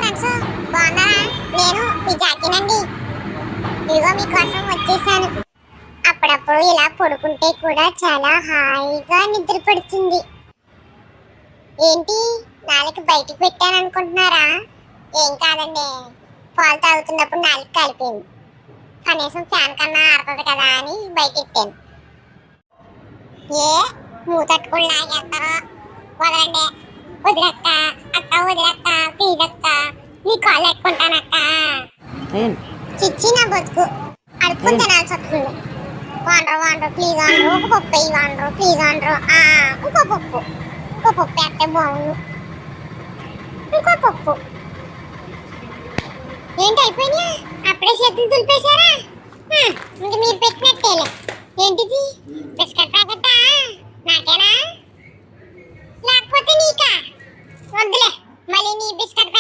Friends, బాగున్నారా? నేను మీ జాకీనండి. ఇదిగో మీకోసం వచ్చేసాను. అప్పుడప్పుడు ఇలా పడుకుంటే కూడా చాలా హాయిగా నిద్ర పడుతుంది. ఏంటి నాలుగు బయటికి పెట్టాను అనుకుంటున్నారా? ఏం కాదండి, పాలు తాగుతున్నప్పుడు నాలుగు కలిపింది. కనీసం ఫ్యాన్ కన్నా ఆడుతుంది కదా అని బయట పెట్టాను. ఏ మూతట్టుకుని లాగేస్తారో వదలండి. వదిలక్క, అక్క వదిలక్క, ప్లీజ్ అక్క, నీ కాళ్ళు పెట్టుకుంటానక్క. చిచ్చి నా బతుకు అడుక్కుని తినాల్సి వస్తుంది. వాండ్రు ప్లీజ్ వాండ్రు, ఒక పప్పు వేయి వాండ్రు ప్లీజ్ వాండ్రు. ఇంకో పప్పు వేస్తే బాగుండు. ఇంకో పప్పు ఏంటి అయిపోయినా? అప్పుడే చేతులు దులిపేశారా? ఇంక మీరు పెట్టినట్టేలే. ఏంటిది బిస్కెట్ ప్యాకెట్టా? నాకేనా లేకపోతే నీకా? వద్దులే, మళ్ళీ నీ బిస్కెట్